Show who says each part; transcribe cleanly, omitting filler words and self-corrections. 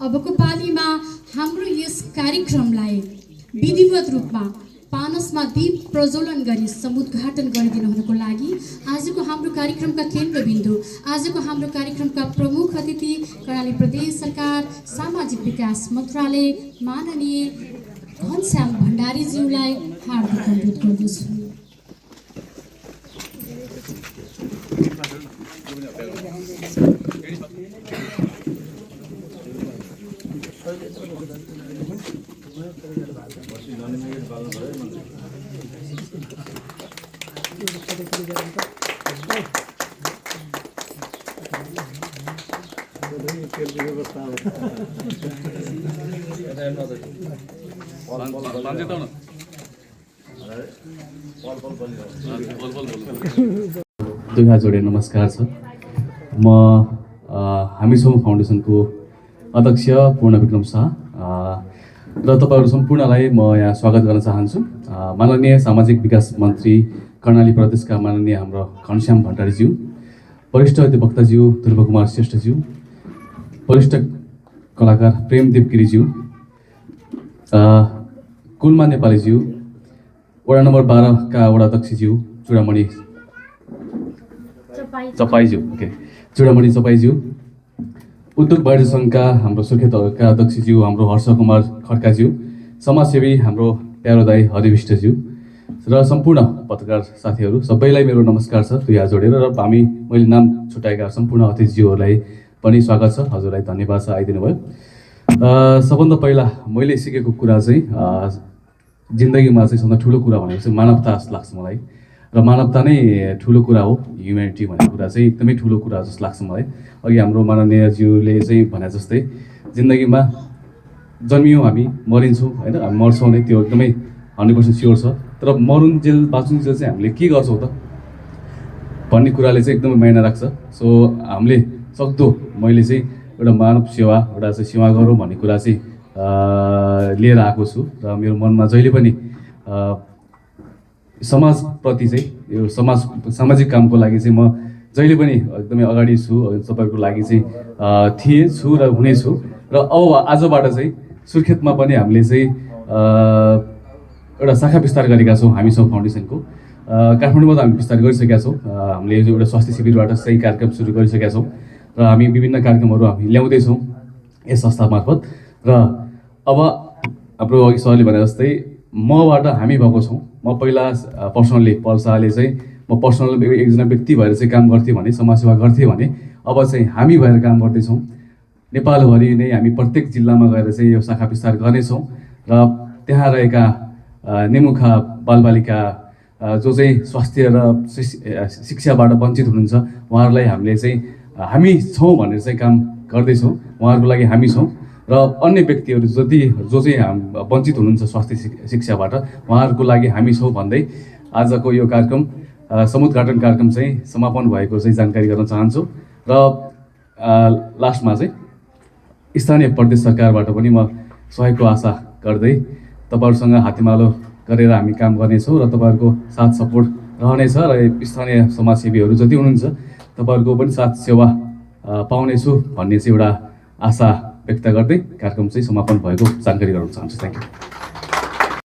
Speaker 1: अबको पालीमा हाम्रो यस कार्यक्रमलाई विधिवत रूपमा पानसमा दीप प्रज्वलन गरी समुद्घाटन गरिदिनुहुनको लागि आजको हाम्रो कार्यक्रमका केन्द्रबिन्दु, आजको हाम्रो कार्यक्रमका प्रमुख अतिथि कर्णाली प्रदेश सरकार सामाजिक विकास मन्त्रालय माननीय घनश्याम भण्डारीज्यूलाई हार्दिक अनुरोध गर्दछु।
Speaker 2: दुई हात जोडे नमस्कार छ। म हामी छौँ फाउन्डेसनको अध्यक्ष पूर्ण विक्रम शाह र तपाईँहरू सम्पूर्णलाई म यहाँ स्वागत गर्न चाहन्छु। माननीय सामाजिक विकास मन्त्री कर्णाली प्रदेशका माननीय हाम्रो घनश्याम भण्डारीज्यू, वरिष्ठ अधिवक्ताज्यू ध्रुवकुमार श्रेष्ठज्यू, वरिष्ठ कलाकार प्रेमदेव गिरिज्यू, कुलमा नेपालीज्यू, वडा नम्बर 12 का वडा अध्यक्षज्यू चुडामणि चपाईज्यू, चुडामणि चपाईज्यू, उद्योग वाणिज्य सङ्घका हाम्रो सुर्खेतका अध्यक्षज्यू हाम्रो हर्षकुमार खड्काज्यू, समाजसेवी हाम्रो प्यारो दाई हरिविष्टज्यू र सम्पूर्ण पत्रकार साथीहरू सबैलाई मेरो नमस्कार छ दुई हात जोडेर। र मैले नाम छुट्याएका सम्पूर्ण अतिथिज्यूहरूलाई पनि स्वागत छ, हजुरलाई धन्यवाद छ आइदिनु भयो। सबभन्दा पहिला मैले सिकेको कुरा चाहिँ जिन्दगीमा चाहिँ सबभन्दा ठुलो कुरा भनेको चाहिँ मानवता जस्तो लाग्छ मलाई, र मानवता नै ठुलो कुरा हो। ह्युम्यानिटी भन्ने कुरा चाहिँ एकदमै ठुलो कुरा जस्तो लाग्छ मलाई। अघि हाम्रो माननीयज्यूले चाहिँ भने जस्तै जिन्दगीमा जन्मियौँ हामी, मरिन्छौँ होइन, हामी मर्छौँ नै, त्यो एकदमै 100% स्योर छ। तर मरुन्जेल बाँचुन्जेल चाहिँ हामीले के गर्छौँ त भन्ने कुराले चाहिँ एकदमै मायना राख्छ। सो हामीले सक्दो मैले चाहिँ एउटा मानव सेवा, एउटा चाहिँ सेवा गरौँ भन्ने कुरा चाहिँ लिएर आएको छु र मेरो मनमा जहिले पनि समाजप्रति चाहिँ यो सामाजिक कामको लागि चाहिँ म जहिले पनि एकदमै अगाडि छु। तपाईँहरूको लागि चाहिँ थिएँ, छु र हुनेछु। र अब आजबाट चाहिँ सुर्खेतमा पनि हामीले चाहिँ एउटा शाखा विस्तार गरेका छौँ। हामी छौँ फाउन्डेसनको काठमाडौँमा त हामी विस्तार गरिसकेका छौँ। हामीले एउटा स्वास्थ्य शिविरबाट सही कार्यक्रम सुरु गरिसकेका छौँ र हामी विभिन्न कार्यक्रमहरू हामी ल्याउँदैछौँ यस संस्था मार्फत। र अब हाम्रो अघि सरले भने जस्तै मबाट हामी भएको छौँ। म पहिला पर्सनल्ली पल शाहले चाहिँ म पर्सनल एकजना व्यक्ति भएर चाहिँ काम गर्थेँ भने, समाजसेवा गर्थेँ भने, अब चाहिँ हामी भएर काम गर्दैछौँ। नेपालभरि नै हामी प्रत्येक जिल्लामा गएर चाहिँ यो शाखा विस्तार गर्नेछौँ र त्यहाँ रहेका निमुखा बालबालिका जो चाहिँ स्वास्थ्य र शिक्षाबाट वञ्चित हुनुहुन्छ उहाँहरूलाई हामीले चाहिँ हामी छौँ भनेर चाहिँ काम गर्दैछौँ। उहाँहरूको लागि हामी छौँ र अन्य व्यक्तिहरू जो चाहिँ वञ्चित हुनुहुन्छ स्वास्थ्य शिक्षाबाट उहाँहरूको लागि हामी छौँ भन्दै आजको यो कार्यक्रम समुद्घाटन कार्यक्रम चाहिँ समापन भएको चाहिँ जानकारी गर्न चाहन्छु। र लास्टमा चाहिँ स्थानीय प्रदेश सरकारबाट पनि म सहयोगको आशा गर्दै तपाईँहरूसँग हातेमालो गरेर हामी काम गर्नेछौँ र तपाईँहरूको साथ सपोर्ट रहनेछ र स्थानीय समाजसेवीहरू जति हुनुहुन्छ तपाईँहरूको पनि साथ सेवा पाउनेछु भन्ने चाहिँ एउटा आशा व्यक्त गर्दै कार्यक्रम चाहिँ समापन भएको जानकारी गराउन चाहन्छु। Thank you.